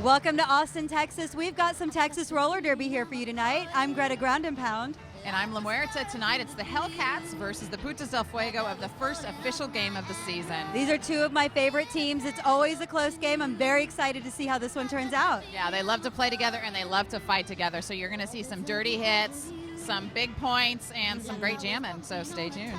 Welcome to Austin, Texas. We've got some Texas roller derby here for you tonight. I'm Greta Ground and Pound. And I'm La Muerta. Tonight it's the Hellcats versus the Putas del Fuego of the first official game of the season. These are two of my favorite teams. It's always a close game. I'm very excited to see how this one turns out. Yeah, they love to play together and they love to fight together. So you're going to see some dirty hits, some big points, and some great jamming. So stay tuned.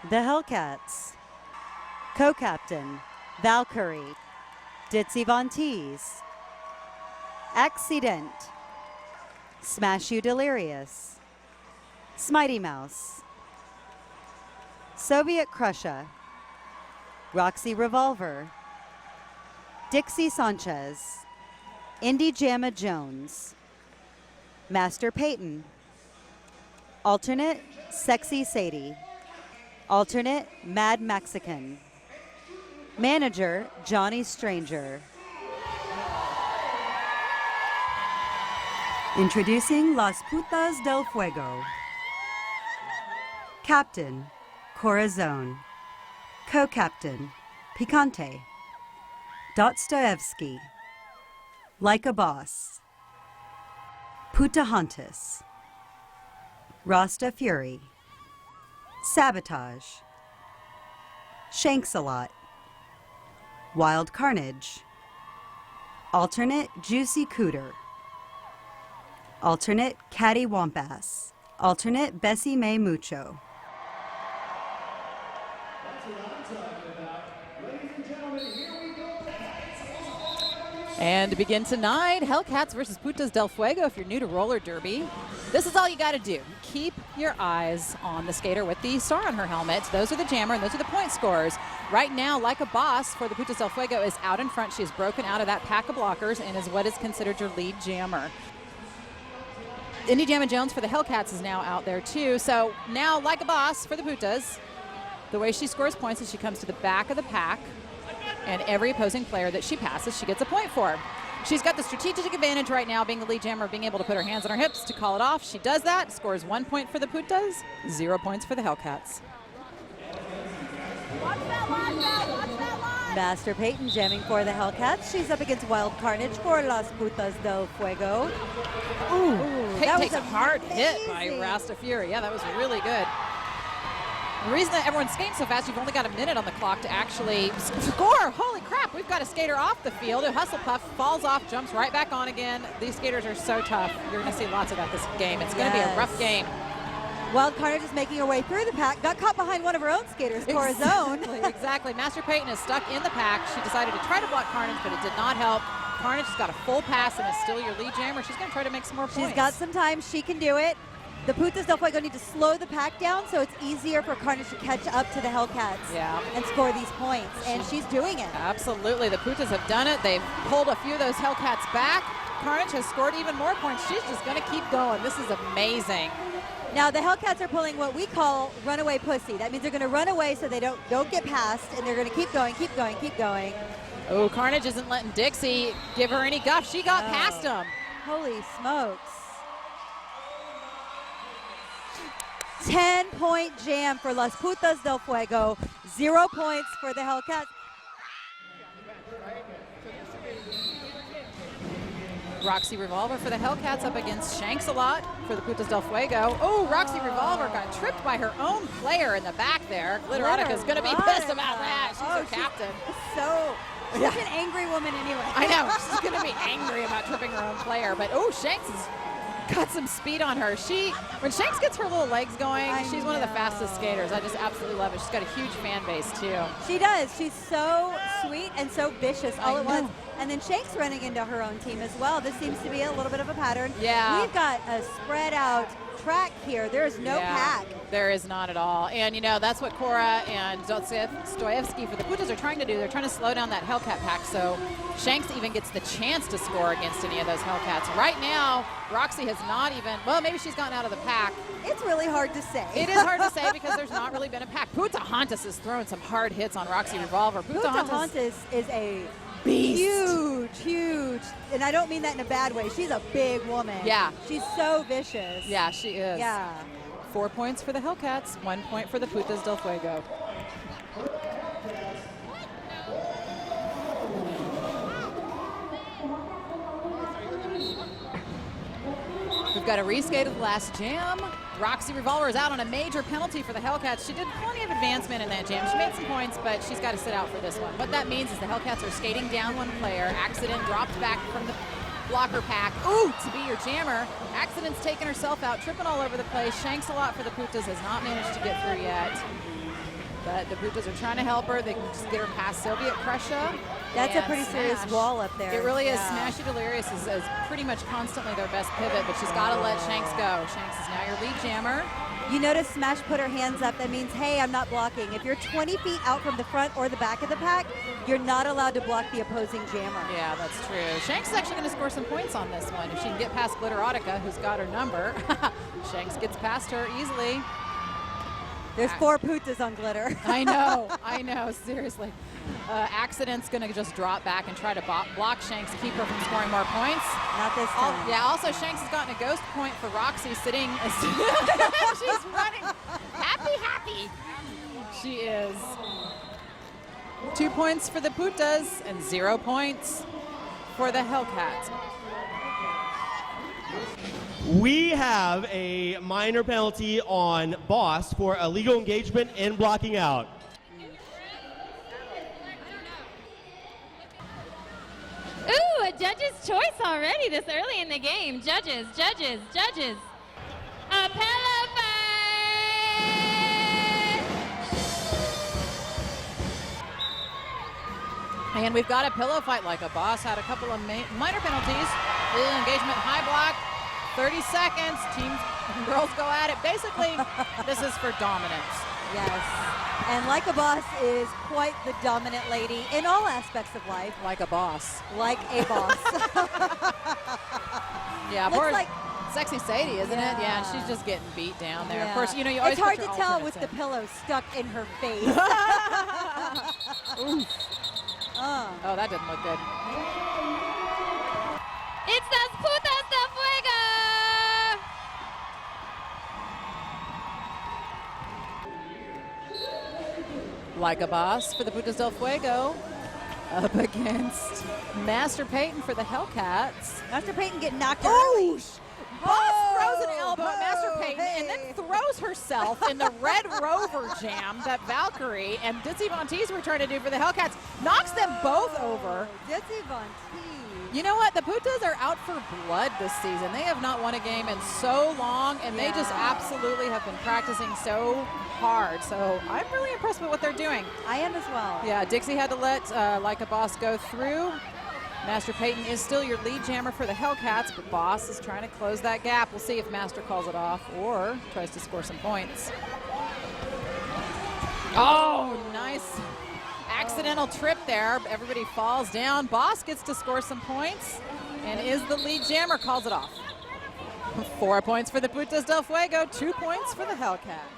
The Hellcats. Co-captain, Valkyrie. Ditzy Von Teese. Accident. Smash You Delirious. Smitey Mouse. Soviet Crusher. Roxy Revolver. Dixie Sanchez. Indy Jamma Jones. Master Peyton. Alternate, Sexy Sadie. Alternate, Mad Mexican. Manager, Johnny Stranger. Introducing Las Putas del Fuego. Captain, Corazon. Co-captain, Picante. Dostoevsky. Like a Boss. Putahantas. Rasta Fury. Sabotage. Shanks-a-Lot. Wild Carnage. Alternate, Juicy Cooter. Alternate, Catty Wampass. Alternate, Bessie May Mucho. And to begin tonight, Hellcats versus Putas del Fuego. If you're new to roller derby, this is all you got to do. Keep your eyes on the skater with the star on her helmet. Those are the jammer, and those are the point scorers. Right now, Like a Boss for the Putas del Fuego is out in front. She has broken out of that pack of blockers and is what is considered your lead jammer. Indy Jamma Jones for the Hellcats is now out there too. So now Like a Boss for the Putas. The way she scores points is she comes to the back of the pack, and every opposing player that she passes, she gets a point for. She's got the strategic advantage right now, being the lead jammer, being able to put her hands on her hips to call it off. She does that, scores 1 point for the Putas, 0 points for the Hellcats. Master Peyton jamming for the Hellcats. She's up against Wild Carnage for Las Putas del Fuego. Ooh, Peyton takes a amazing. hard hit by Rasta Fury. Yeah, that was really good. The reason that everyone's skating so fast, you've only got a minute on the clock to actually score. Holy crap, we've got a skater off the field. A hustle puff, falls off, jumps right back on again. These skaters are so tough. You're going to see lots of that this game. It's going to be a rough game. Wild Carnage is making her way through the pack. Got caught behind one of her own skaters, Corazon. Exactly. Master Peyton is stuck in the pack. She decided to try to block Carnage, but it did not help. Carnage has got a full pass and is still your lead jammer. She's going to try to make some more points. She's got some time. She can do it. The Putas del Fuego need to slow the pack down so it's easier for Carnage to catch up to the Hellcats and score these points, and she's doing it. Absolutely. The Putas have done it. They've pulled a few of those Hellcats back. Carnage has scored even more points. She's just going to keep going. This is amazing. Now, the Hellcats are pulling what we call runaway pussy. That means they're going to run away so they don't get past, and they're going to keep going, keep going, keep going. Oh, Carnage isn't letting Dixie give her any guff. She got past him. Holy smokes. 10-point jam for Las Putas del Fuego. 0 points for the Hellcats. Roxy Revolver for the Hellcats up against Shanks-a-Lot for the Putas del Fuego. Oh, Roxy Revolver got tripped by her own player in the back there. Glitteratica's going to be pissed about that. She's her captain. She's an angry woman anyway. I know. She's going to be angry about tripping her own player. But, oh, Shanks has got some speed on her. When Shanks gets her little legs going, she's one of the fastest skaters. I just absolutely love it. She's got a huge fan base, too. She does. She's so sweet and so vicious all at once. And then Shanks running into her own team as well. This seems to be a little bit of a pattern. Yeah. We've got a spread out track here. There is no pack. There is not at all. And, you know, that's what Cora and Stoyevsky for the Putas are trying to do. They're trying to slow down that Hellcat pack so Shanks even gets the chance to score against any of those Hellcats. Right now, Roxy has not even, well, maybe she's gotten out of the pack. It's really hard to say. It is hard to say because there's not really been a pack. Putahantas is throwing some hard hits on Roxy Revolver. Putahantas is a beast. Huge. And I don't mean that in a bad way. She's a big woman. Yeah. She's so vicious. Yeah, she is. Yeah. 4 points for the Hellcats, 1 point for the Putas del Fuego. We've got a reskate of the last jam. Roxy Revolver is out on a major penalty for the Hellcats. She did plenty of advancement in that jam. She made some points, but she's got to sit out for this one. What that means is the Hellcats are skating down one player. Accident dropped back from the blocker pack. Ooh, to be your jammer. Accident's taking herself out, tripping all over the place. Shanks a lot for the Putas, has not managed to get through yet. But the Putas are trying to help her. They can just get her past Soviet Prussia. That's a pretty serious wall up there. It really is. Smashy Delirious is pretty much constantly their best pivot, but she's got to let Shanks go. Shanks is now your lead jammer. You notice Smash put her hands up. That means, hey, I'm not blocking. If you're 20 feet out from the front or the back of the pack, you're not allowed to block the opposing jammer. Yeah, that's true. Shanks is actually going to score some points on this one. If she can get past Glitterotica, who's got her number, Shanks gets past her easily. There's 4 Putas on Glitter. I know, seriously. Accident's going to just drop back and try to block Shanks, keep her from scoring more points. Not this time. Yeah, also Shanks has gotten a ghost point for Roxy sitting. She's running. Happy. She is. 2 points for the Putas and 0 points for the Hellcats. We have a minor penalty on Boss for illegal engagement and blocking out. Ooh, a judge's choice already this early in the game. Judges. A pillow fight! And we've got a pillow fight like a Boss. Had a couple of minor penalties. Illegal engagement, high block, 30 seconds. Teams and girls go at it. Basically, this is for dominance. Yes. And Like a Boss is quite the dominant lady in all aspects of life. Like a boss. Like a boss. Yeah, Looks poor like Sexy Sadie, isn't it? Yeah, and she's just getting beat down there. Yeah. Of course, you know, you always it's hard put to your tell alternates with the in. pillow stuck in her face. Oh, that didn't look good. It's Las Putas del Fuego! Like a Boss for the Putas del Fuego up against Master Peyton for the Hellcats. Master Peyton getting knocked early. Boss throws an elbow at Master Peyton and then throws herself in the Red Rover jam that Valkyrie and Ditsy Von Teese were trying to do for the Hellcats. Knocks them both over. Ditsy Von Teese. You know what? The Putas are out for blood this season. They have not won a game in so long, and they just absolutely have been practicing so hard. So I'm really impressed with what they're doing. I am as well. Yeah, Dixie had to let Like a Boss go through. Master Peyton is still your lead jammer for the Hellcats, but Boss is trying to close that gap. We'll see if Master calls it off or tries to score some points. Oh, nice accidental trip there. Everybody falls down. Boss gets to score some points and is the lead jammer, calls it off. 4 points for the Putas del Fuego, 2 points for the Hellcats.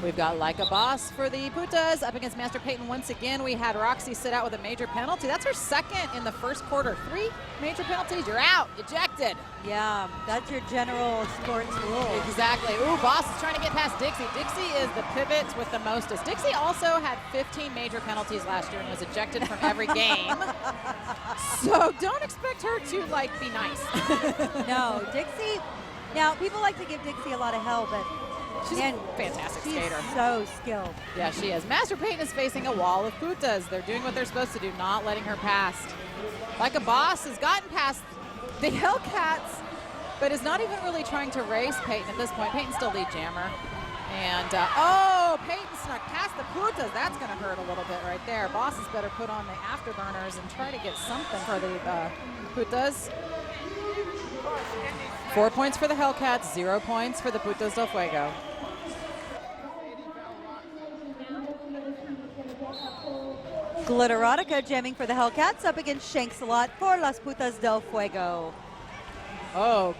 We've got Like a Boss for the Putas up against Master Peyton once again. We had Roxy sit out with a major penalty. That's her second in the first quarter. 3 major penalties, you're out, ejected. Yeah, that's your general sports rule. Exactly. Ooh, Boss is trying to get past Dixie. Dixie is the pivot with the mostest. Dixie also had 15 major penalties last year and was ejected from every game. So don't expect her to, like, be nice. No, Dixie, now people like to give Dixie a lot of hell, but she's a fantastic skater. She's so skilled. Yeah, she is. Master Peyton is facing a wall of Putas. They're doing what they're supposed to do, not letting her past. Like a Boss has gotten past the Hellcats, but is not even really trying to race Peyton at this point. Peyton's still lead jammer. And, oh, Peyton snuck past the Putas. That's going to hurt a little bit right there. Bosses better put on the afterburners and try to get something for the Putas. 4 points for the Hellcats, 0 points for the Putas del Fuego. Glitterotica jamming for the Hellcats up against Shanks a lot for Las Putas del Fuego. Oh,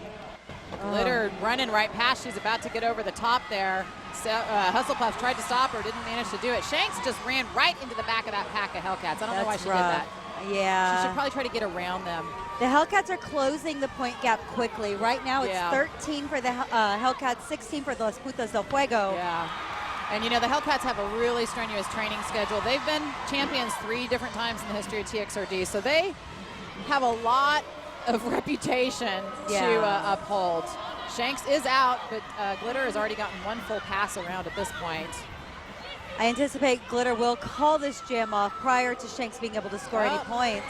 Glitter running right past. She's about to get over the top there. So, Hustlepuff tried to stop her, didn't manage to do it. Shanks just ran right into the back of that pack of Hellcats. I don't know why she did that. Yeah. She should probably try to get around them. The Hellcats are closing the point gap quickly. Right now it's 13 for the Hellcats, 16 for the Las Putas del Fuego. Yeah. And, you know, the Hellcats have a really strenuous training schedule. They've been champions 3 different times in the history of TXRD, so they have a lot of reputation to uphold. Shanks is out, but Glitter has already gotten 1 full pass around at this point. I anticipate Glitter will call this jam off prior to Shanks being able to score any points.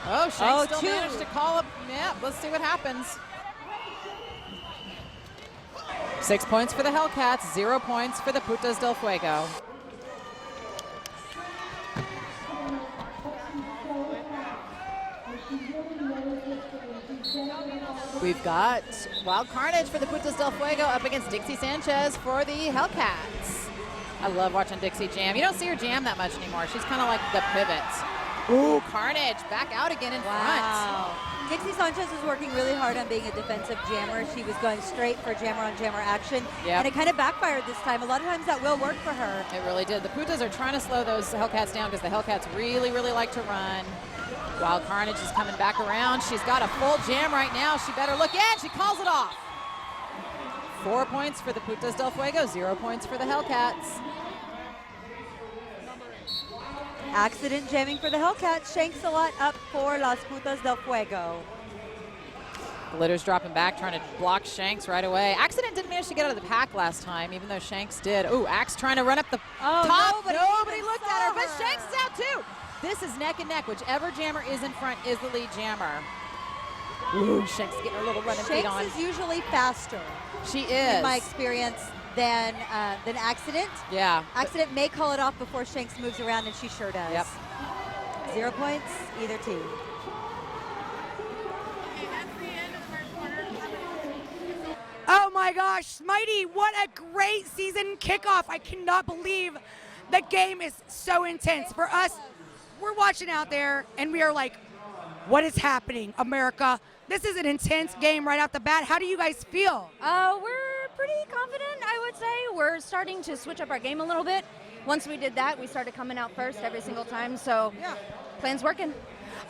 Oh, Shanks still managed to call up. Yeah, let's see what happens. 6 points for the Hellcats, 0 points for the Putas del Fuego. We've got Wild Carnage for the Putas del Fuego up against Dixie Sanchez for the Hellcats. I love watching Dixie jam. You don't see her jam that much anymore. She's kind of like the pivot. Ooh, Carnage back out again in front. Dixie Sanchez was working really hard on being a defensive jammer. She was going straight for jammer-on-jammer action, and it kind of backfired this time. A lot of times that will work for her. It really did. The Putas are trying to slow those Hellcats down because the Hellcats really, really like to run. Wild Carnage is coming back around. She's got a full jam right now. She better look in. She calls it off. 4 points for the Putas del Fuego, 0 points for the Hellcats. Accident jamming for the Hellcats. Shanks a lot up for Las Putas del Fuego. Glitter's dropping back, trying to block Shanks right away. Accident didn't manage to get out of the pack last time, even though Shanks did. Ooh, Axe trying to run up the top. Nobody looked at her, but Shanks is out too. This is neck and neck. Whichever jammer is in front is the lead jammer. Ooh, Shanks getting her little running feet on. Shanks is usually faster. She is. In my experience, than Accident. Yeah. Accident may call it off before Shanks moves around, and she sure does. Yep. 0 points, either team. Oh my gosh, Smitey, what a great season kickoff. I cannot believe the game is so intense. For us, we're watching out there and we are like, what is happening, America? This is an intense game right off the bat. How do you guys feel? We're pretty confident, I would say. We're starting to switch up our game a little bit. Once we did that, we started coming out first every single time, so plan's working.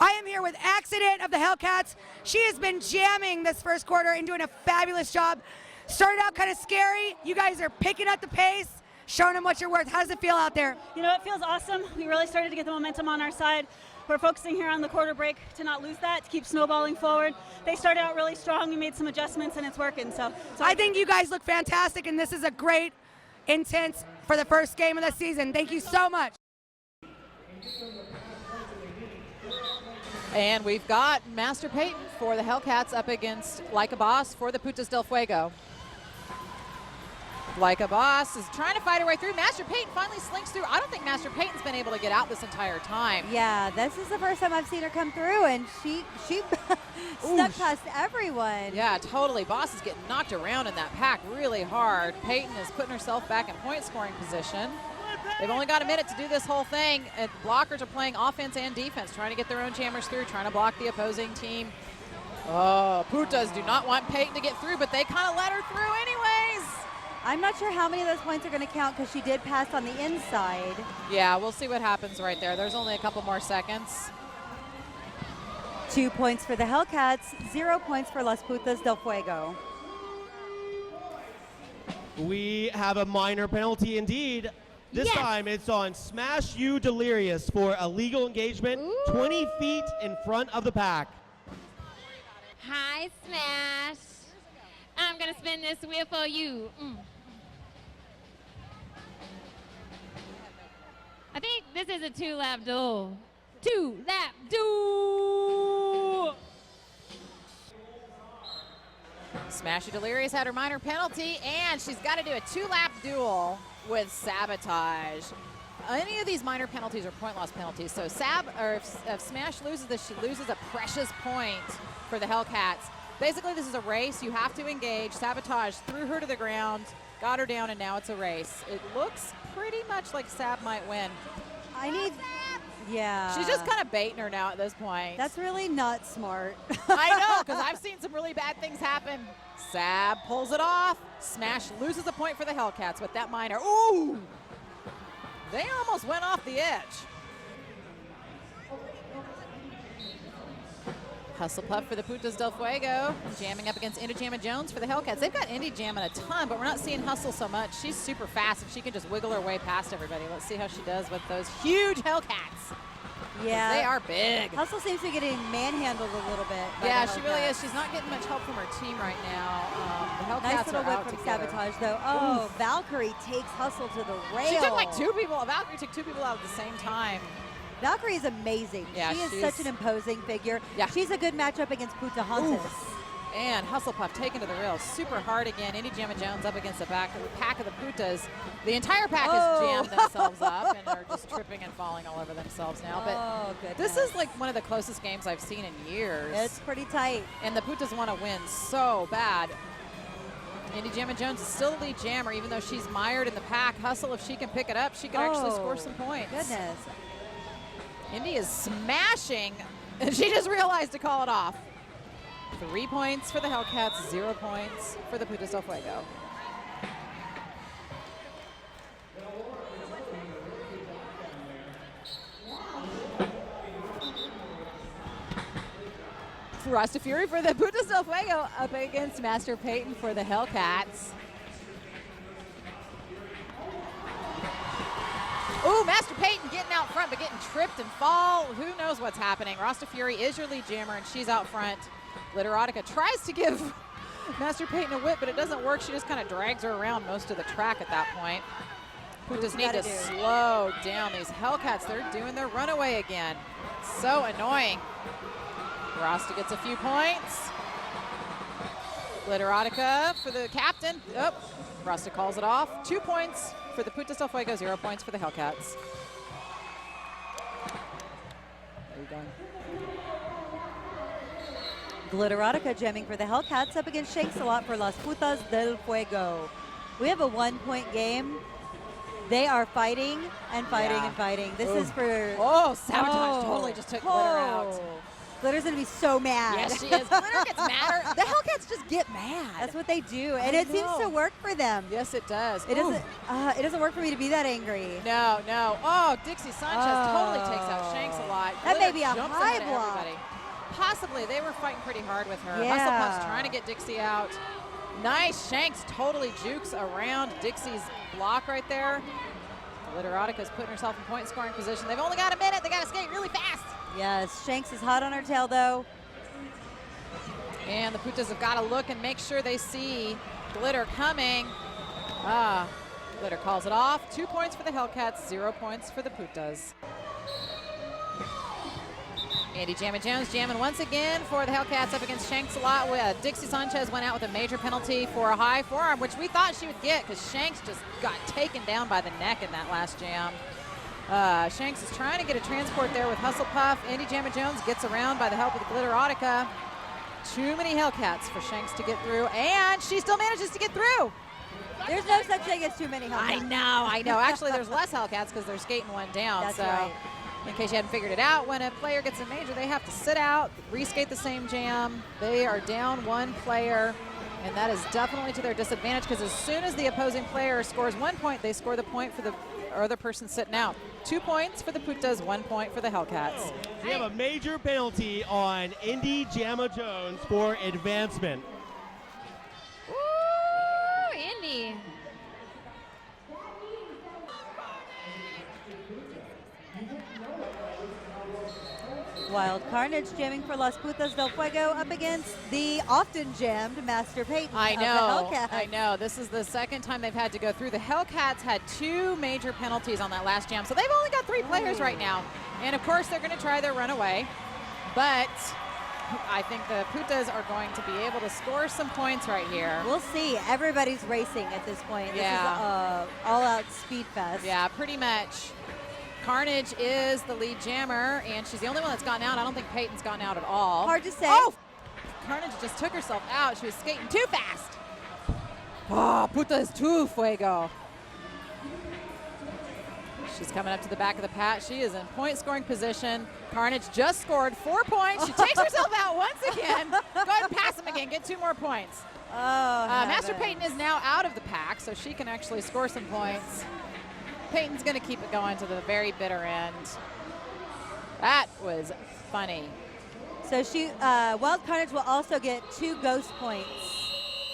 I am here with Accident of the Hellcats. She has been jamming this first quarter and doing a fabulous job. Started out kind of scary. You guys are picking up the pace, showing them what you're worth. How does it feel out there? You know, it feels awesome. We really started to get the momentum on our side. We're focusing here on the quarter break to not lose that, to keep snowballing forward. They started out really strong. We made some adjustments, and it's working. So I think you guys look fantastic, and this is a great, intense for the first game of the season. Thank you so much. And we've got Master Peyton for the Hellcats up against Like a Boss for the Putas del Fuego. Like a Boss is trying to fight her way through. Master Peyton finally slinks through. I don't think Master Peyton's been able to get out this entire time. Yeah, this is the first time I've seen her come through, and she snuck past everyone. Yeah, totally. Boss is getting knocked around in that pack really hard. Peyton is putting herself back in point scoring position. They've only got a minute to do this whole thing. And blockers are playing offense and defense, trying to get their own jammers through, trying to block the opposing team. Oh, Putas do not want Peyton to get through, but they kind of let her through anyways. I'm not sure how many of those points are going to count because she did pass on the inside. Yeah, we'll see what happens right there. There's only a couple more seconds. 2 points for the Hellcats, 0 points for Las Putas del Fuego. We have a minor penalty indeed. This time it's on Smash You Delirious for illegal engagement, 20 feet in front of the pack. Hi, Smash. I'm going to spin this wheel for you. I think this is a 2-lap duel. 2-lap duel. Smashy Delirious had her minor penalty, and she's got to do a 2-lap duel with Sabotage. Any of these minor penalties are point loss penalties. So if Smash loses this, she loses a precious point for the Hellcats. Basically, this is a race. You have to engage. Sabotage threw her to the ground, got her down, and now it's a race. It looks pretty much like Sab might win. Yeah. She's just kind of baiting her now at this point. That's really not smart. I know, because I've seen some really bad things happen. Sab pulls it off. Smash loses a point for the Hellcats with that minor. Ooh! They almost went off the edge. Hustle Puff for the Putas del Fuego, jamming up against Indy Jammin' Jones for the Hellcats. They've got Indy jamming a ton, but we're not seeing Hustle so much. She's super fast, and she can just wiggle her way past everybody. Let's see how she does with those huge Hellcats. Yeah. They are big. Hustle seems to be getting manhandled a little bit. Yeah, she really is. She's not getting much help from her team right now. The Hellcats nice little are whip out from together. Sabotage, though. Oh, Oof. Valkyrie takes Hustle to the rail. She took like 2 people. Valkyrie took 2 people out at the same time. Valkyrie is amazing. Yeah, she is such an imposing figure. Yeah. She's a good matchup against Puta Hantas. And Hustle Puff taken to the rail super hard again. Indy Jammin' Jones up against the pack of the Putas. The entire pack has jammed themselves up and are just tripping and falling all over themselves now. But this is like one of the closest games I've seen in years. It's pretty tight. And the Putas want to win so bad. Indy Jammin' Jones is still the lead jammer, even though she's mired in the pack. Hustle, if she can pick it up, she could actually score some points. Goodness. Indy is smashing, and she just realized to call it off. 3 points for the Hellcats, 0 points for the Putas del Fuego. Rasta Fury for the Putas del Fuego up against Master Peyton for the Hellcats. Ooh, Master Peyton getting out front, but getting tripped and fall. Who knows what's happening? Rasta Fury is your lead jammer, and she's out front. Glitterotica tries to give Master Peyton a whip, but it doesn't work. She just kind of drags her around most of the track at that point. Putas need to slow down these Hellcats. They're doing their runaway again. So annoying. Rasta gets a few points. Glitterotica for the captain. Oh, Rasta calls it off. 2 points for the Putas del Fuego, 0 points for the Hellcats. There you go. Glitterotica jamming for the Hellcats up against Shanks a lot for Las Putas del Fuego. We have a 1-point game. They are fighting and fighting and fighting. This is for... Oh, Sabotage totally just took Glitter out. Glitter's going to be so mad. Yes, she is. Glitter gets madder. The Hellcats just get mad. That's what they do, and it seems to work for them. Yes, it does. It doesn't work for me to be that angry. No, no. Oh, Dixie Sanchez totally takes out Shanks a lot. That may be a jumps high ahead of block. everybody. Possibly. They were fighting pretty hard with her. Yeah. Hustle Puff's trying to get Dixie out. Nice. Shanks totally jukes around Dixie's block right there. Glitteratica's putting herself in point scoring position. They've only got a minute. They got to skate really fast. Yes, Shanks is hot on her tail, though. And the Putas have got to look and make sure they see Glitter coming. Glitter calls it off. 2 points for the Hellcats, 0 points for the Putas. Indy Jammin' Jones jamming once again for the Hellcats up against Shanks a lot. Dixie Sanchez went out with a major penalty for a high forearm, which we thought she would get because Shanks just got taken down by the neck in that last jam. Shanks is trying to get a transport there with Hustle Puff. Indy Jammin' Jones gets around by the help of the Glitterotica. Too many Hellcats for Shanks to get through, and she still manages to get through. There's no such thing as too many Hellcats. I know. Actually, there's less Hellcats because they're skating one down. That's so, right. in case you hadn't figured it out, when a player gets a major, they have to sit out, reskate the same jam. They are down 1 player, and that is definitely to their disadvantage because as soon as the opposing player scores 1 point, they score the point for the other person sitting out. 2 points for the Putas, 1 point for the Hellcats. We have a major penalty on Indy Jammin' Jones for advancement. Ooh, Indy. Wild Carnage jamming for Las Putas del Fuego up against the often jammed Master Peyton I of the know. Hellcats. I know. This is the second time they've had to go through. The Hellcats had 2 major penalties on that last jam, so they've only got 3 players right now. And of course, they're going to try their runaway, but I think the Putas are going to be able to score some points right here. We'll see. Everybody's racing at this point. Yeah. This is all-out speed fest. Yeah, pretty much. Carnage is the lead jammer, and she's the only one that's gotten out. I don't think Peyton's gotten out at all. Hard to say. Oh! Carnage just took herself out. She was skating too fast. Oh, Putas del Fuego. She's coming up to the back of the pat. She is in point-scoring position. Carnage just scored 4 points. She takes herself out once again. Go ahead and pass him again. Get 2 more points. Oh, Master Peyton is now out of the pack, so she can actually score some points. Peyton's going to keep it going to the very bitter end. That was funny. So Wild Carnage will also get 2 ghost points.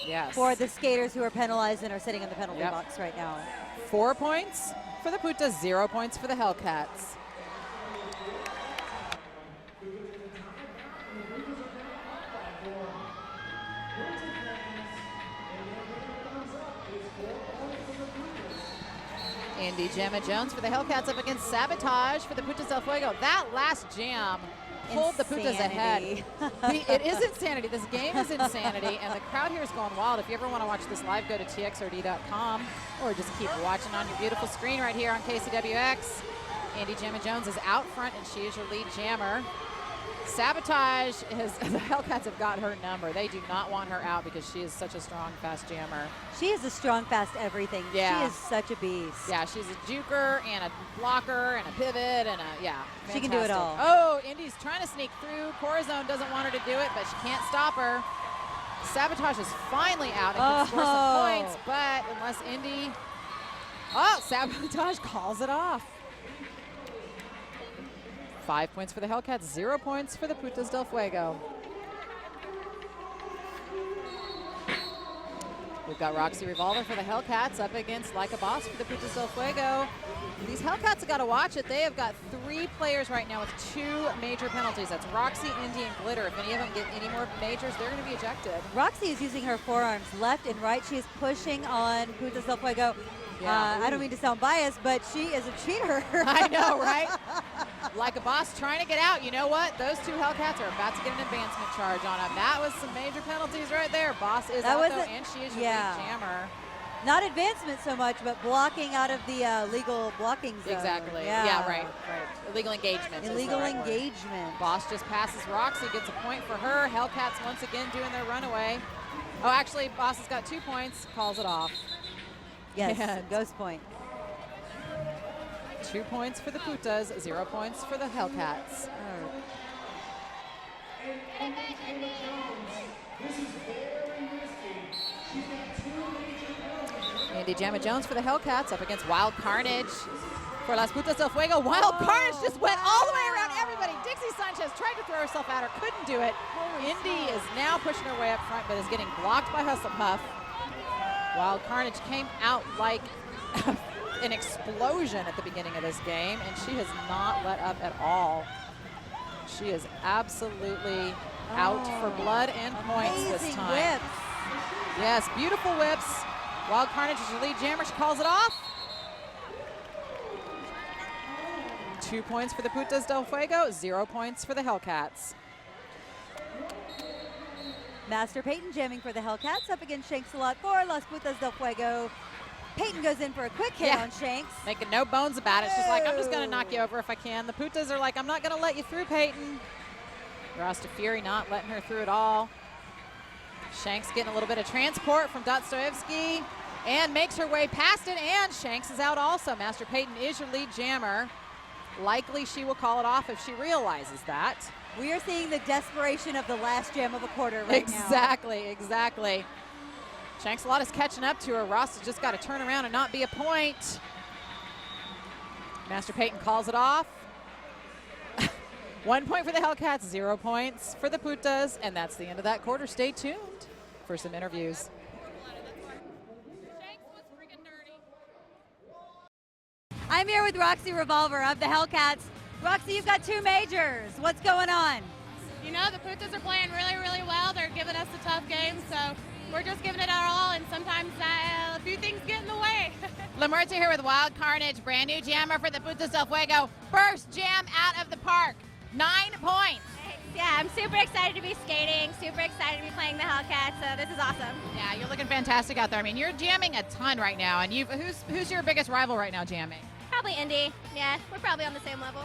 Yes. For the skaters who are penalized and are sitting in the penalty box right now. 4 points for the Putas, 0 points for the Hellcats. Indy Gemma Jones for the Hellcats up against Sabotage for the Putas del Fuego. That last jam pulled the Putas ahead. It is insanity. This game is insanity, and the crowd here is going wild. If you ever want to watch this live, go to TXRD.com, or just keep watching on your beautiful screen right here on KCWX. Indy Gemma Jones is out front, and she is your lead jammer. Sabotage the Hellcats have got her number. They do not want her out because she is such a strong, fast jammer. She is a strong, fast everything. Yeah. She is such a beast. Yeah, she's a juker and a blocker and a pivot and She can do it all. Oh, Indy's trying to sneak through. Corazon doesn't want her to do it, but she can't stop her. Sabotage is finally out and can score some points, but unless Indy... Oh, Sabotage calls it off. 5 points for the Hellcats, 0 points for the Putas del Fuego. We've got Roxy Revolver for the Hellcats up against Like a Boss for the Putas del Fuego. These Hellcats have got to watch it. They have got 3 players right now with 2 major penalties. That's Roxy, Indy, and Glitter. If any of them get any more majors, they're going to be ejected. Roxy is using her forearms left and right. She is pushing on Putas del Fuego. Yeah. I don't mean to sound biased, but she is a cheater. I know, right? Like a Boss trying to get out. You know what? Those 2 Hellcats are about to get an advancement charge on them. That was some major penalties right there. Boss is out, though, and she is your lead jammer. Not advancement so much, but blocking out of the legal blocking zone. Exactly. Yeah, right. Illegal engagement. Illegal engagement. Boss just passes Roxy, gets a point for her. Hellcats once again doing their runaway. Oh, actually, Boss has got 2 points, calls it off. Yes, And ghost point. 2 points for the Putas, 0 points for the Hellcats. Indy Gemma Jones for the Hellcats up against Wild Carnage for Las Putas del Fuego. Wild Carnage just went all the way around everybody. Dixie Sanchez tried to throw herself at her, couldn't do it. Indy is now pushing her way up front, but is getting blocked by Hustle Puff. Wild Carnage came out like an explosion at the beginning of this game, and she has not let up at all. She is absolutely out for blood and points this time. Whips. Yes, beautiful whips. Wild Carnage is your lead jammer. She calls it off. 2 points for the Putas del Fuego, 0 points for the Hellcats. Master Peyton jamming for the Hellcats up against Shanks a lot for Las Putas del Fuego. Peyton goes in for a quick hit on Shanks. Making no bones about it. She's like, I'm just going to knock you over if I can. The Putas are like, I'm not going to let you through, Peyton. Rasta Fury not letting her through at all. Shanks getting a little bit of transport from Dostoevsky and makes her way past it, and Shanks is out also. Master Peyton is your lead jammer. Likely she will call it off if she realizes that. We are seeing the desperation of the last jam of a quarter right now. Exactly. Shanks-a-lot is catching up to her. Ross has just got to turn around and not be a point. Master Peyton calls it off. 1 point for the Hellcats, 0 points for the Putas, and that's the end of that quarter. Stay tuned for some interviews. I'm here with Roxy Revolver of the Hellcats. Roxy, you've got 2 majors. What's going on? You know, the Putas are playing really, really well. They're giving us a tough game, so we're just giving it our all, and sometimes a few things get in the way. Lamerta here with Wild Carnage, brand new jammer for the Putas del Fuego. First jam out of the park, 9 points. Yeah, I'm super excited to be skating, super excited to be playing the Hellcats, so this is awesome. Yeah, you're looking fantastic out there. I mean, you're jamming a ton right now, and who's your biggest rival right now jamming? Probably Indy. Yeah, we're probably on the same level.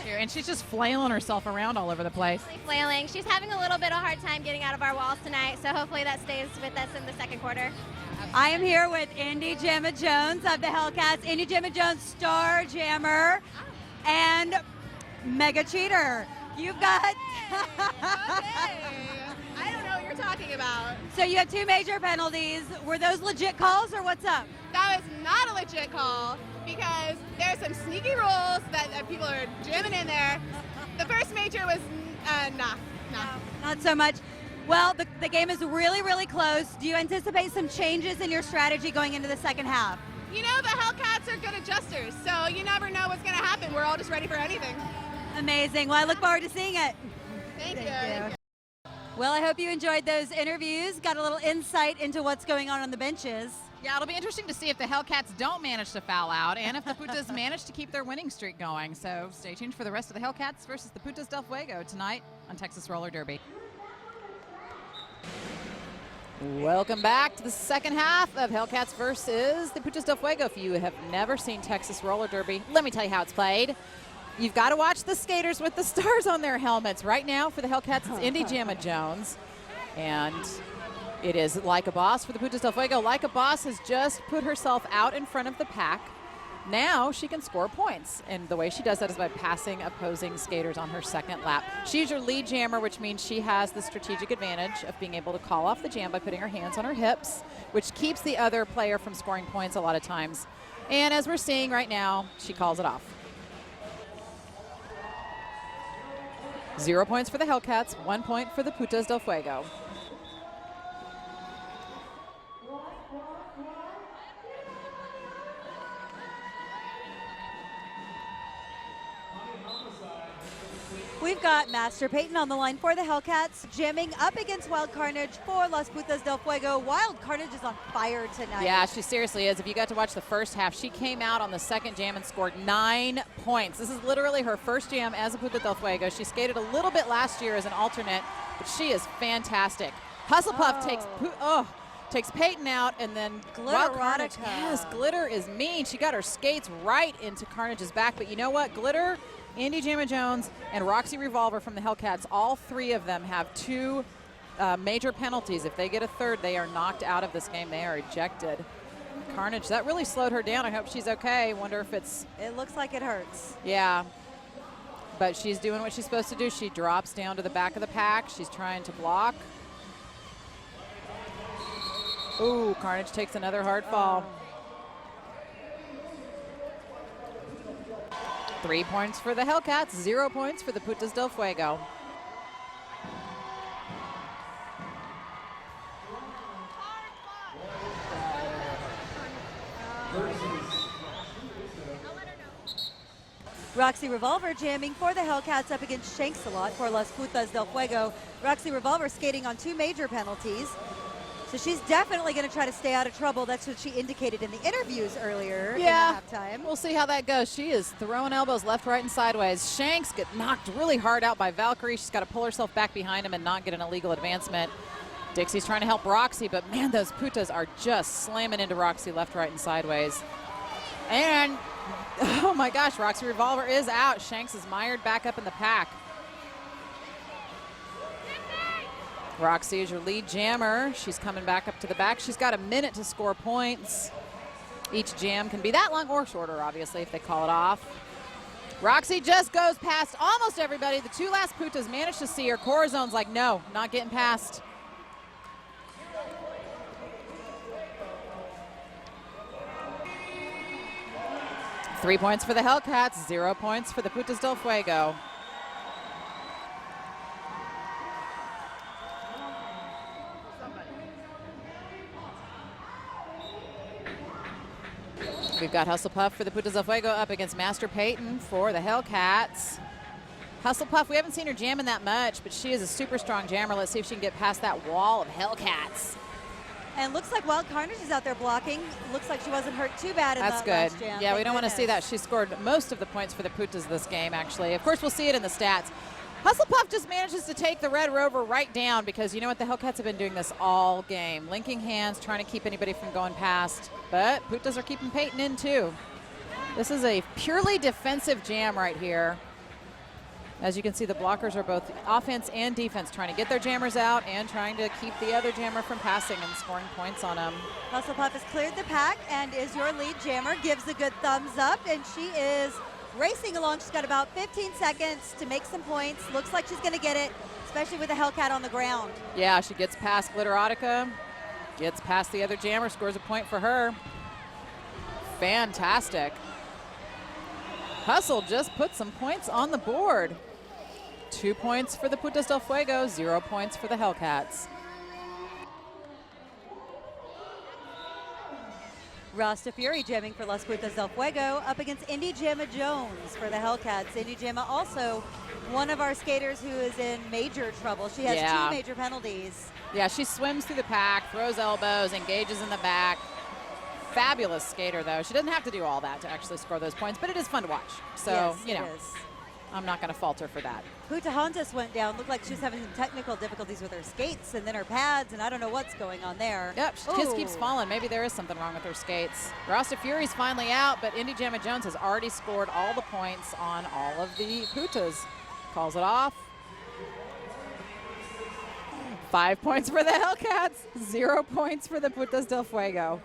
And she's just flailing herself around all over the place. Flailing. She's having a little bit of a hard time getting out of our walls tonight, so hopefully that stays with us in the second quarter. I am here with Indy Jamma Jones of the Hellcats. Indy Jamma Jones, star jammer and mega cheater. You've got... Okay. I don't know what you're talking about. So you have 2 major penalties. Were those legit calls or what's up? That was not a legit call because there's some sneaky rules that people are jamming in there. The first major was nah. Not so much. Well, the game is really, really close. Do you anticipate some changes in your strategy going into the second half? You know, the Hellcats are good adjusters, so you never know what's going to happen. We're all just ready for anything. Amazing. Well, I look forward to seeing it. Thank you. Well, I hope you enjoyed those interviews, got a little insight into what's going on the benches. Yeah, it'll be interesting to see if the Hellcats don't manage to foul out and if the Putas manage to keep their winning streak going. So stay tuned for the rest of the Hellcats versus the Putas del Fuego tonight on Texas Roller Derby. Welcome back to the second half of Hellcats versus the Putas del Fuego. If you have never seen Texas Roller Derby, let me tell you how it's played. You've got to watch the skaters with the stars on their helmets. Right now for the Hellcats, it's Indy Jamma Jones. And it is Like a Boss for the Putas del Fuego. Like a Boss has just put herself out in front of the pack. Now she can score points. And the way she does that is by passing opposing skaters on her second lap. She's your lead jammer, which means she has the strategic advantage of being able to call off the jam by putting her hands on her hips, which keeps the other player from scoring points a lot of times. And as we're seeing right now, she calls it off. 0 points for the Hellcats, 1 point for the Putas del Fuego. We've got Master Peyton on the line for the Hellcats, jamming up against Wild Carnage for Las Putas del Fuego. Wild Carnage is on fire tonight. Yeah, she seriously is. If you got to watch the first half, she came out on the second jam and scored 9 points. This is literally her first jam as a Putas del Fuego. She skated a little bit last year as an alternate, but she is fantastic. Hustlepuff takes Peyton out, and then Wild Carnage. Yes, Glitter is mean. She got her skates right into Carnage's back, but you know what? Glitter, Indy Jamma Jones, and Roxy Revolver from the Hellcats, all 3 of them have 2 major penalties. If they get a third, they are knocked out of this game. They are ejected. Carnage, that really slowed her down. I hope she's okay. Wonder if it's... It looks like it hurts. Yeah. But she's doing what she's supposed to do. She drops down to the back of the pack. She's trying to block. Ooh, Carnage takes another hard fall. 3 points for the Hellcats, 0 points for the Putas del Fuego. Roxy Revolver jamming for the Hellcats up against Shanks-a-Lot for Las Putas del Fuego. Roxy Revolver skating on 2 major penalties. So she's definitely going to try to stay out of trouble. That's what she indicated in the interviews earlier in the halftime. We'll see how that goes. She is throwing elbows left, right, and sideways. Shanks get knocked really hard out by Valkyrie. She's got to pull herself back behind him and not get an illegal advancement. Dixie's trying to help Roxy, but man, those Putas are just slamming into Roxy left, right, and sideways. And, oh my gosh, Roxy Revolver is out. Shanks is mired back up in the pack. Roxy is your lead jammer. She's coming back up to the back. She's got a minute to score points. Each jam can be that long or shorter, obviously, if they call it off. Roxy just goes past almost everybody. The 2 last Putas managed to see her. Corazone's like, no, not getting past. Three points for the Hellcats, 0 points for the Putas del Fuego. We've got Hustlepuff for the Putas del Fuego up against Master Peyton for the Hellcats. Hustlepuff, we haven't seen her jamming that much, but she is a super strong jammer. Let's see if she can get past that wall of Hellcats. And looks like Wild Carnage is out there blocking. Looks like she wasn't hurt too bad in That's that good. last jam. Yeah, we don't want to see that. She scored most of the points for the Putas this game, actually. Of course, we'll see it in the stats. Hustlepuff just manages to take the Red Rover right down because you know what? The Hellcats have been doing this all game. Linking hands, trying to keep anybody from going past. But Putas are keeping Peyton in too. This is a purely defensive jam right here. As you can see, the blockers are both offense and defense, trying to get their jammers out and trying to keep the other jammer from passing and scoring points on them. Hustlepuff has cleared the pack and is your lead jammer. Gives a good thumbs up, and she is racing along. She's got about 15 seconds to make some points. Looks like she's going to get it, especially with the Hellcat on the ground. Yeah, she gets past Glitterotica, gets past the other jammer, scores a point for her. Fantastic. Hustle just put some points on the board. 2 points for the Putas del Fuego, 0 points for the Hellcats. Rasta Fury jamming for Las Putas del Fuego up against Indy Jamma Jones for the Hellcats. Indy Jamma also one of our skaters who is in major trouble. She has 2 major penalties. Yeah, she swims through the pack, throws elbows, engages in the back. Fabulous skater, though. She doesn't have to do all that to actually score those points, but it is fun to watch. So, yes, you know, it is. I'm not going to falter for that. Pocahontas went down. Looked like she was having some technical difficulties with her skates and then her pads, and I don't know what's going on there. Yep, she just keeps falling. Maybe there is something wrong with her skates. Rasta Fury's finally out, but Indy Jamma Jones has already scored all the points on all of the Putas. Calls it off. 5 points for the Hellcats, 0 points for the Putas del Fuego.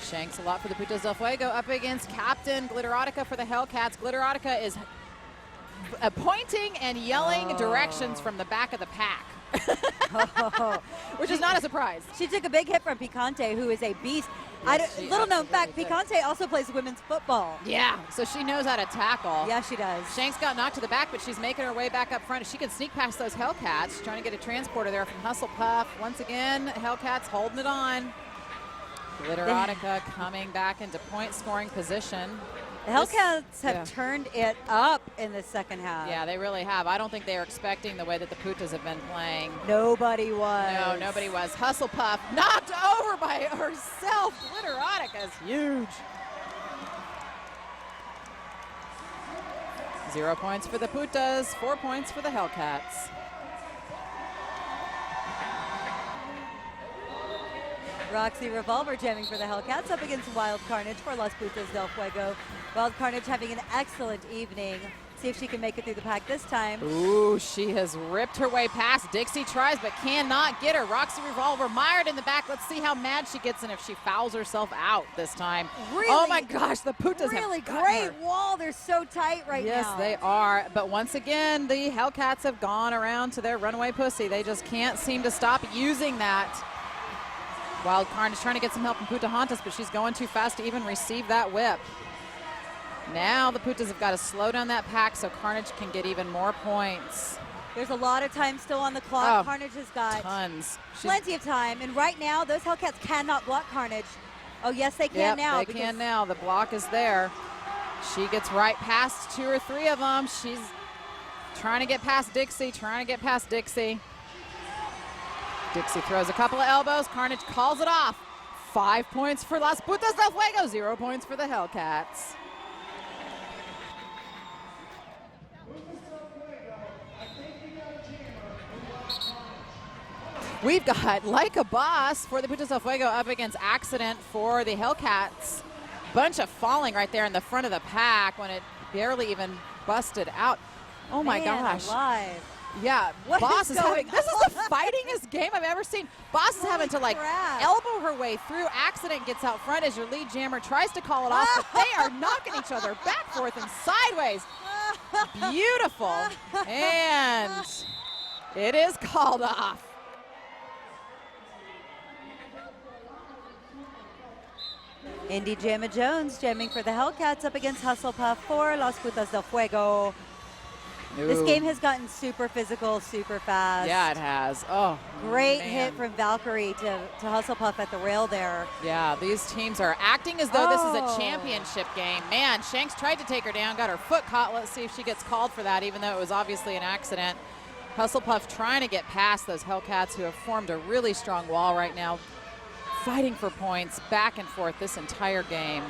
Shanks a lot for the Putas del Fuego up against Captain Glitterotica for the Hellcats. Glitterotica is pointing and yelling directions from the back of the pack, which is not a surprise. She took a big hit from Picante, who is a beast. Little known fact, Picante also plays women's football. Yeah, so she knows how to tackle. Yeah, she does. Shanks got knocked to the back, but she's making her way back up front. She can sneak past those Hellcats. She's trying to get a transporter there from Hustlepuff. Once again, Hellcats holding it on. Glitterotica coming back into point scoring position. The Hellcats have turned it up in the second half. Yeah, they really have. I don't think they were expecting the way that the Putas have been playing. Nobody was. No, nobody was. Hustlepuff knocked over by herself. Glitterotica is huge. 0 points for the Putas, 4 points for the Hellcats. Roxy Revolver jamming for the Hellcats up against Wild Carnage for Las Putas del Fuego. Wild Carnage having an excellent evening. See if she can make it through the pack this time. Ooh, she has ripped her way past. Dixie tries but cannot get her. Roxy Revolver mired in the back. Let's see how mad she gets and if she fouls herself out this time. Really, oh my gosh, the Putas really have great wall. They're so tight right now. Yes, they are. But once again, the Hellcats have gone around to their runaway pussy. They just can't seem to stop using that. Wild Carnage trying to get some help from Pocahontas, but she's going too fast to even receive that whip. Now the Putas have got to slow down that pack so Carnage can get even more points. There's a lot of time still on the clock. Carnage has got tons. Plenty of time. And right now, those Hellcats cannot block Carnage. Oh, yes, they can now. They can now. The block is there. She gets right past 2 or 3 of them. She's trying to get past Dixie, Dixie throws a couple of elbows. Carnage calls it off. 5 points for Las Putas del Fuego, 0 points for the Hellcats. We've got Like a Boss for the Putas del Fuego up against Accident for the Hellcats. Bunch of falling right there in the front of the pack when it barely even busted out. Oh my gosh. Alive. Yeah, Boss is having, this is the fightingest game I've ever seen. Boss is having to like elbow her way through. Accident gets out front as your lead jammer tries to call it off, but they are knocking each other back, forth, and sideways. Beautiful. And it is called off. Indy Jamma Jones jamming for the Hellcats up against Hustlepuff for Las Putas del Fuego. This game has gotten super physical, super fast. Yeah, it has. Oh, great hit from Valkyrie to Hustlepuff at the rail there. Yeah, these teams are acting as though this is a championship game. Man, Shanks tried to take her down, got her foot caught. Let's see if she gets called for that, even though it was obviously an accident. Hustlepuff trying to get past those Hellcats who have formed a really strong wall right now, fighting for points back and forth this entire game.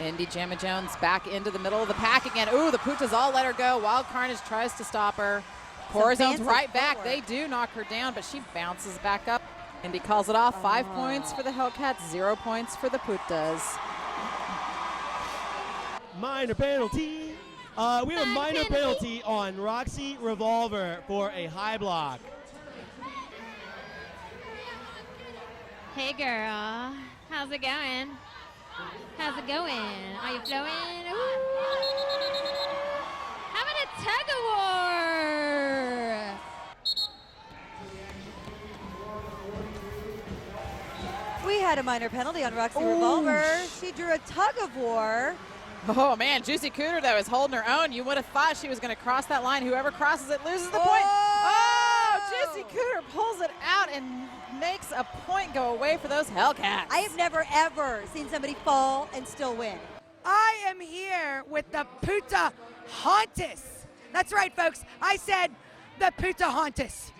Indy Jamma Jones back into the middle of the pack again. Ooh, the Putas all let her go. Wild Carnage tries to stop her. Corazone's right back. They do knock her down, but she bounces back up. Indy calls it off. 5 points for the Hellcats, 0 points for the Putas. Minor penalty. We have a minor penalty on Roxy Revolver for a high block. Hey girl, how's it going? How's it going? Are you flowing? Ooh. Having a tug of war. We had a minor penalty on Roxy Revolver. She drew a tug of war. Oh man, Juicy Cooter though is holding her own. You would have thought she was going to cross that line. Whoever crosses it loses the point. Oh, Juicy Cooter pulls it out and makes a point go away for those Hellcats. I have never ever seen somebody fall and still win. I am here with the Puta Hauntus. That's right, folks. I said the Puta Hauntus.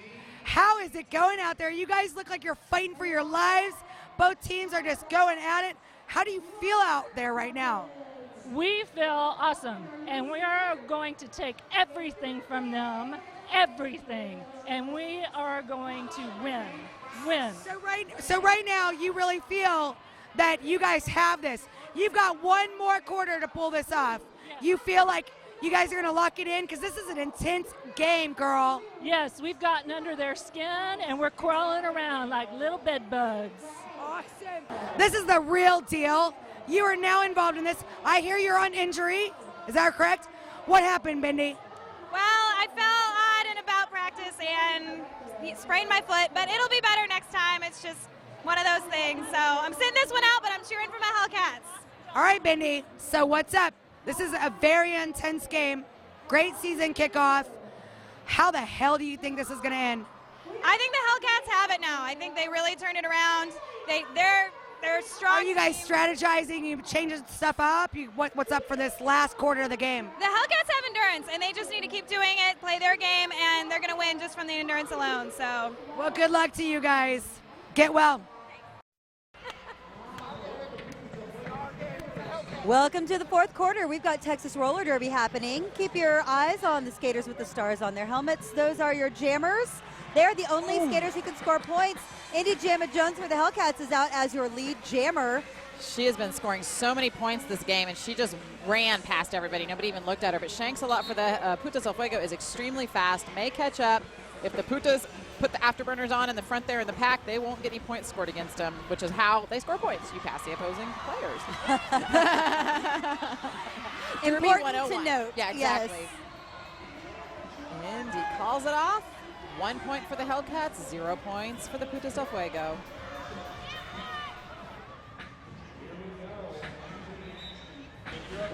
How is it going out there? You guys look like you're fighting for your lives. Both teams are just going at it. How do you feel out there right now? We feel awesome, and we are going to take everything from them, everything, and we are going to win. So right now, you really feel that you guys have this. You've got one more quarter to pull this off. You feel like you guys are going to lock it in because this is an intense game, girl. Yes, we've gotten under their skin, and we're crawling around like little bed bugs. Awesome. This is the real deal. You are now involved in this. I hear you're on injury. Is that correct? What happened, Bindi? Well, I fell odd in about practice and sprained my foot, but it'll be better next time. It's just one of those things. So I'm sitting this one out, but I'm cheering for my Hellcats. All right, Bindi. So what's up? This is a very intense game. Great season kickoff. How the hell do you think this is going to end? I think the Hellcats have it now. I think they really turned it around. They're strong. Are you guys strategizing? You changing stuff up? What's up for this last quarter of the game? The Hellcats have endurance, and they just need to keep doing it, play their game, and they're going to win just from the endurance alone. So, well, good luck to you guys. Get well. Welcome to the fourth quarter. We've got Texas Roller Derby happening. Keep your eyes on the skaters with the stars on their helmets. Those are your jammers. They're the only skaters who can score points. Indy Jamma Jones for the Hellcats is out as your lead jammer. She has been scoring so many points this game, and she just ran past everybody. Nobody even looked at her. But Shanks a lot for the Putas del Fuego is extremely fast, may catch up. If the Putas put the afterburners on in the front there in the pack, they won't get any points scored against them, which is how they score points. You pass the opposing players. Important to note. Yeah, exactly. Yes. Indy calls it off. 1 point for the Hellcats, 0 points for the Putas del Fuego.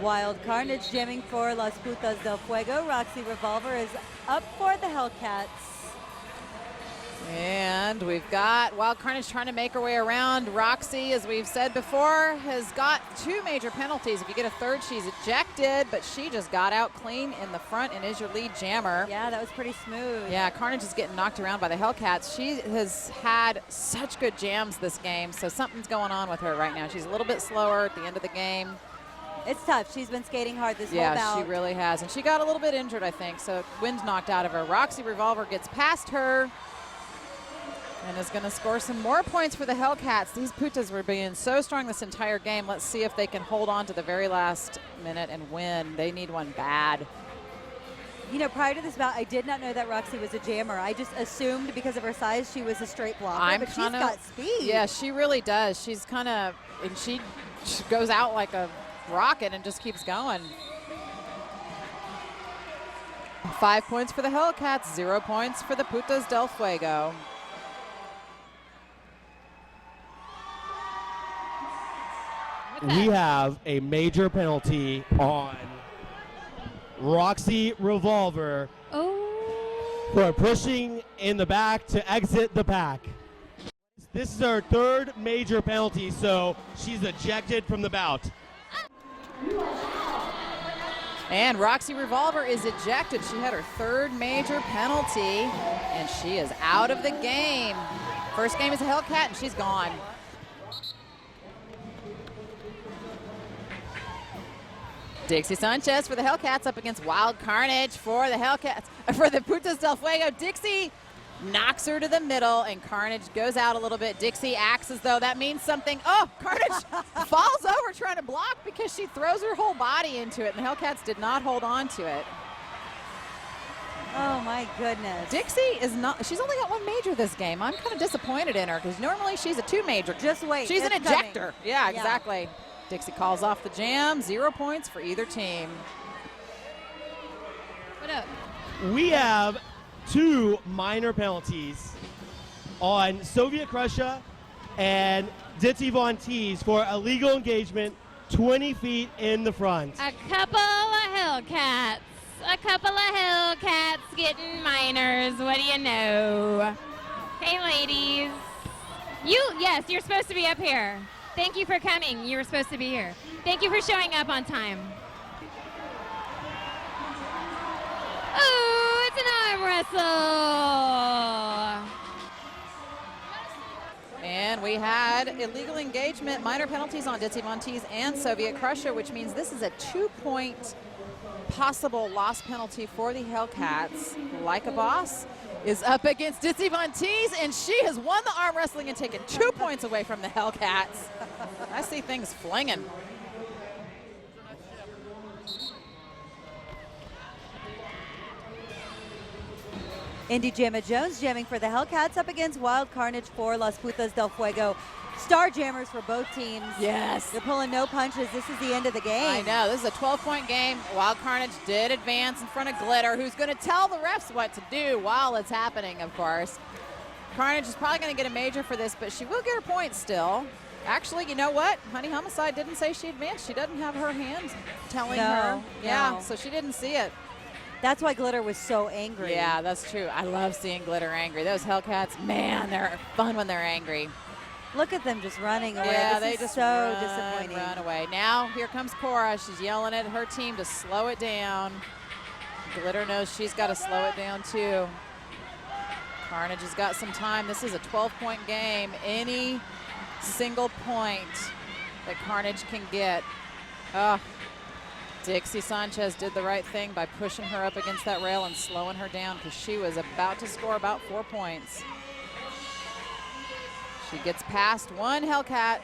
Wild Carnage jamming for Las Putas del Fuego. Roxy Revolver is up for the Hellcats. And we've got Wild Carnage trying to make her way around. Roxy, as we've said before, has got 2 major penalties. If you get a third, she's ejected, but she just got out clean in the front and is your lead jammer. Yeah, that was pretty smooth. Yeah, Carnage is getting knocked around by the Hellcats. She has had such good jams this game, so something's going on with her right now. She's a little bit slower at the end of the game. It's tough. She's been skating hard this whole bout. Yeah, she really has. And she got a little bit injured, I think, so wind knocked out of her. Roxy Revolver gets past her and is going to score some more points for the Hellcats. These Putas were being so strong this entire game. Let's see if they can hold on to the very last minute and win. They need one bad. You know, prior to this bout, I did not know that Roxy was a jammer. I just assumed because of her size she was a straight blocker, but she's got speed. Yeah, she really does. She's kind of, and she goes out like a rocket and just keeps going. 5 points for the Hellcats, 0 points for the Putas del Fuego. We have a major penalty on Roxy Revolver for pushing in the back to exit the pack. This is her third major penalty, so she's ejected from the bout. And Roxy Revolver is ejected. She had her third major penalty, and she is out of the game. First game is a Hellcat, and she's gone. Dixie Sanchez for the Hellcats up against Wild Carnage for the Hellcats. For the Putas del Fuego, Dixie knocks her to the middle, and Carnage goes out a little bit. Dixie acts as though that means something. Oh, Carnage falls over trying to block because she throws her whole body into it, and the Hellcats did not hold on to it. Oh, my goodness. Dixie is not, she's only got one major this game. I'm kind of disappointed in her because normally she's a 2 major. Just wait. She's an it's ejector. coming. Yeah, exactly. Dixie calls off the jam. 0 points for either team. What up? We have 2 minor penalties on Soviet Russia and Ditzy Von Teese for illegal engagement 20 feet in the front. A couple of Hellcats. A couple of Hellcats getting minors. What do you know? Hey, ladies. Yes, you're supposed to be up here. Thank you for coming. You were supposed to be here. Thank you for showing up on time. Oh, it's an arm wrestle. And we had illegal engagement, minor penalties on Ditzy Von Teese and Soviet Crusher, which means this is a 2-point possible loss penalty for the Hellcats. Like a Boss is up against Ditzy Von Teese, and she has won the arm wrestling and taken 2 points away from the Hellcats. I see things flinging. Indy Jamma Jones jamming for the Hellcats up against Wild Carnage for Las Putas del Fuego. Star jammers for both teams. Yes. They're pulling no punches. This is the end of the game. I know. This is a 12-point game. Wild Carnage did advance in front of Glitter, who's going to tell the refs what to do while it's happening, of course. Carnage is probably going to get a major for this, but she will get her points still. Actually, you know what? Honey Homicide didn't say she advanced. She doesn't have her hand telling her. Yeah, no. so she didn't see it. That's why Glitter was so angry. Yeah, that's true. I love seeing Glitter angry. Those Hellcats, man, they're fun when they're angry. Look at them just running away. Yeah, this they is just so disappointing. run away. Now here comes Cora. She's yelling at her team to slow it down. Glitter knows she's got to slow it down too. Carnage has got some time. This is a 12-point game. Any single point that Carnage can get. Dixie Sanchez did the right thing by pushing her up against that rail and slowing her down because she was about to score about 4 points. She gets past one Hellcat.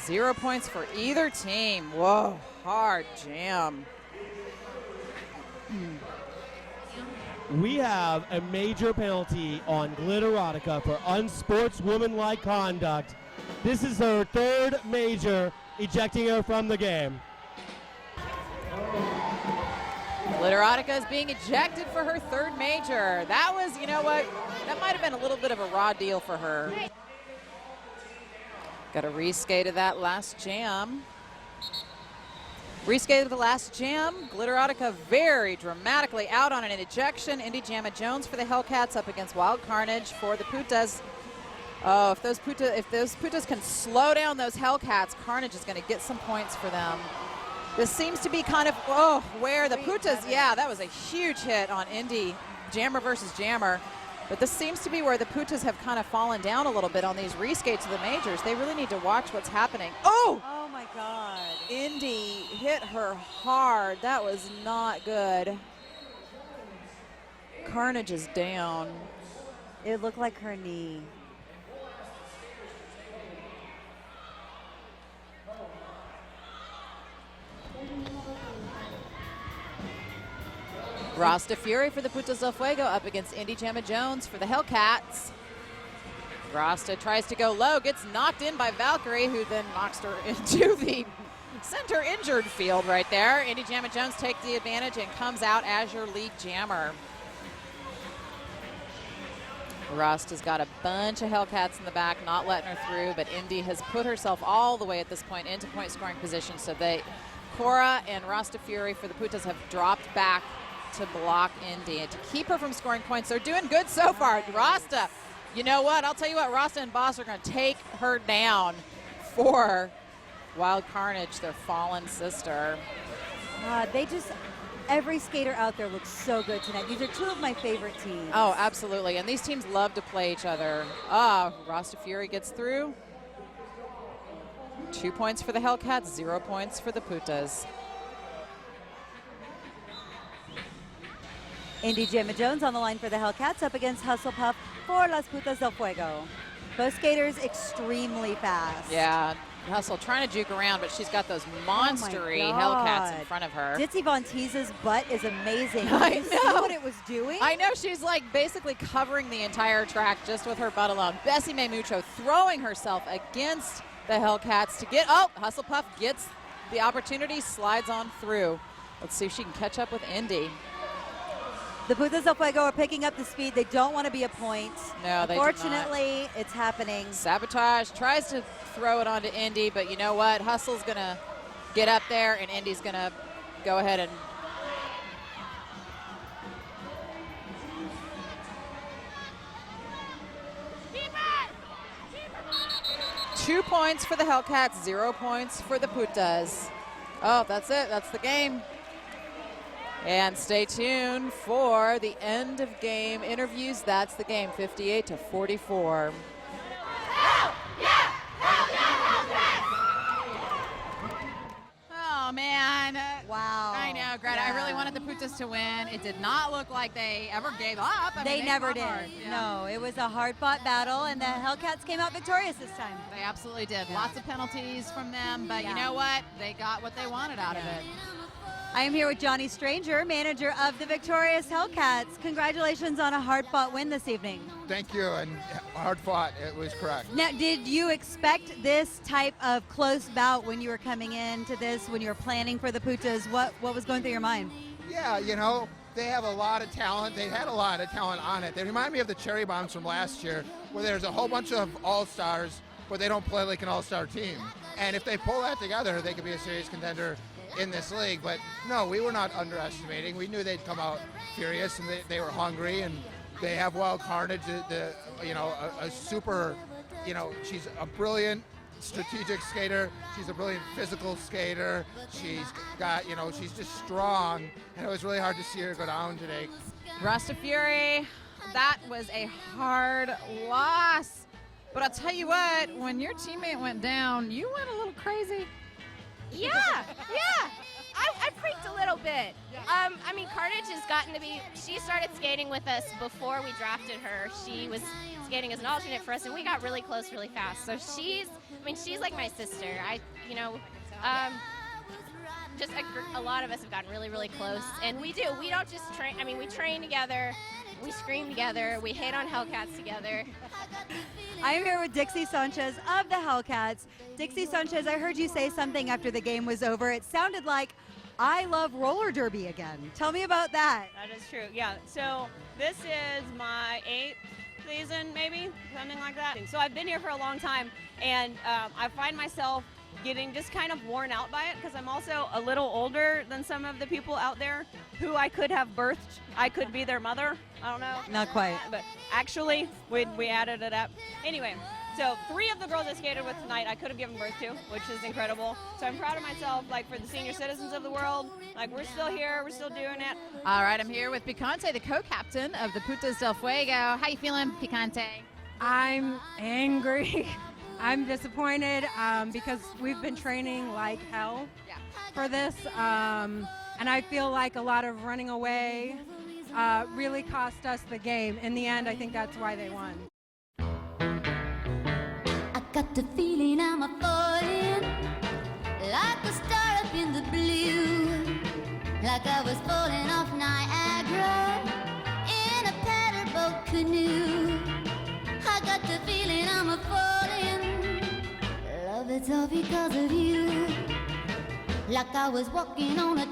0 points for either team. Whoa, hard jam. We have a major penalty on Glitterotica for unsportswomanlike conduct. This is her 3rd major, ejecting her from the game. Glitterotica is being ejected for her 3rd major. That was, you know what, that might have been a little bit of a raw deal for her. Got a reskate of that last jam. Reskate of the last jam. Glitterotica very dramatically out on an ejection. Indy Jamma Jones for the Hellcats up against Wild Carnage for the Putas. Oh, if those Putas can slow down those Hellcats, Carnage is going to get some points for them. This seems to be kind of, where the Putas, yeah, that was a huge hit on Indy, Jammer versus Jammer. But this seems to be where the Putas have kind of fallen down a little bit on these reskates of the majors. They really need to watch what's happening. Oh! Oh, my God. Indy hit her hard. That was not good. Carnage is down. It looked like her knee. Rasta Fury for the Putas del Fuego up against Indy Jamma Jones for the Hellcats. Rasta tries to go low, gets knocked in by Valkyrie, who then knocks her into the center injured field right there. Indy Jamma Jones takes the advantage and comes out as your lead jammer. Rasta's got a bunch of Hellcats in the back, not letting her through, but Indy has put herself all the way at this point into point scoring position, so Cora and Rasta Fury for the Putas have dropped back to block Indy and to keep her from scoring points. They're doing good so far. Rasta, you know what? I'll tell you what, Rasta and Boss are going to take her down for Wild Carnage, their fallen sister. Every skater out there looks so good tonight. These are two of my favorite teams. Oh, absolutely. And these teams love to play each other. Rasta Fury gets through. 2 points for the Hellcats, 0 points for the Putas. Indy Gemma Jones on the line for the Hellcats up against Hustle Puff for Las Putas del Fuego. Both skaters extremely fast. Yeah, Hustle trying to juke around, but she's got those monstery Hellcats in front of her. Ditzy Von Teese's butt is amazing. I Did you see what it was doing? I know, she's like basically covering the entire track just with her butt alone. Bessie Mae Mucho throwing herself against the Hellcats to get, Hustle Puff gets the opportunity, slides on through. Let's see if she can catch up with Indy. The Putas del Fuego are picking up the speed. They don't want to be a point. No, they do not. Unfortunately, it's happening. Sabotage tries to throw it onto Indy, but you know what? Hustle's going to get up there, and Indy's going to go ahead and 2 points for the Hellcats, 0 points for the Putas. Oh, that's it. That's the game. And stay tuned for the end of game interviews. That's the game, 58-44. Oh, man. Wow. I know, Greta. I really wanted the Putas to win. It did not look like they ever gave up. They never fought did. hard. Yeah. No, it was a hard-fought battle, and the Hellcats came out victorious this time. They absolutely did. Lots of penalties from them, but you know what? They got what they wanted out of it. I am here with Johnny Stranger, manager of the victorious Hellcats. Congratulations on a hard-fought win this evening. Thank you, and hard fought. It was correct. Now, did you expect this type of close bout when you were coming into this, when you were planning for the Putas? What was going through your mind? Yeah, you know, they have a lot of talent. They had a lot of talent on it. They remind me of the Cherry Bombs from last year, where there's a whole bunch of all-stars, but they don't play like an all-star team. And if they pull that together, they could be a serious contender in this league. But no, we were not underestimating. We knew they'd come out furious, and they were hungry, and they have Wild Carnage, a super, she's a brilliant strategic skater. She's a brilliant physical skater. She's got, she's just strong, and it was really hard to see her go down today. Rasta Fury, that was a hard loss. But I'll tell you what, when your teammate went down, you went a little crazy. Yeah. I freaked a little bit. Carnage has gotten to be, she started skating with us before we drafted her. She was skating as an alternate for us, and we got really close really fast. So she's like my sister. A lot of us have gotten really, really close. And we don't just train, we train together, we scream together, we hate on Hellcats together. I am here with Dixie Sanchez of the Hellcats. Dixie Sanchez, I heard you say something after the game was over. It sounded like, I love roller derby again. Tell me about that. That is true, yeah. So this is my 8th season, maybe, something like that. So I've been here for a long time, and I find myself getting just kind of worn out by it, because I'm also a little older than some of the people out there who I could have birthed. I could be their mother. I don't know. Not quite. But actually, we added it up. Anyway, so 3 of the girls I skated with tonight, I could have given birth to, which is incredible. So I'm proud of myself, for the senior citizens of the world. We're still here. We're still doing it. All right, I'm here with Picante, the co-captain of the Putas del Fuego. How you feeling, Picante? I'm angry. I'm disappointed because we've been training like hell for this, and I feel like a lot of running away really cost us the game. In the end, I think that's why they won. I got the feeling I'm a falling like a star up in the blue, like I was falling off Niagara in a paddle boat canoe. I got the feeling I'm a falling, love it's all because of you, like I was walking on a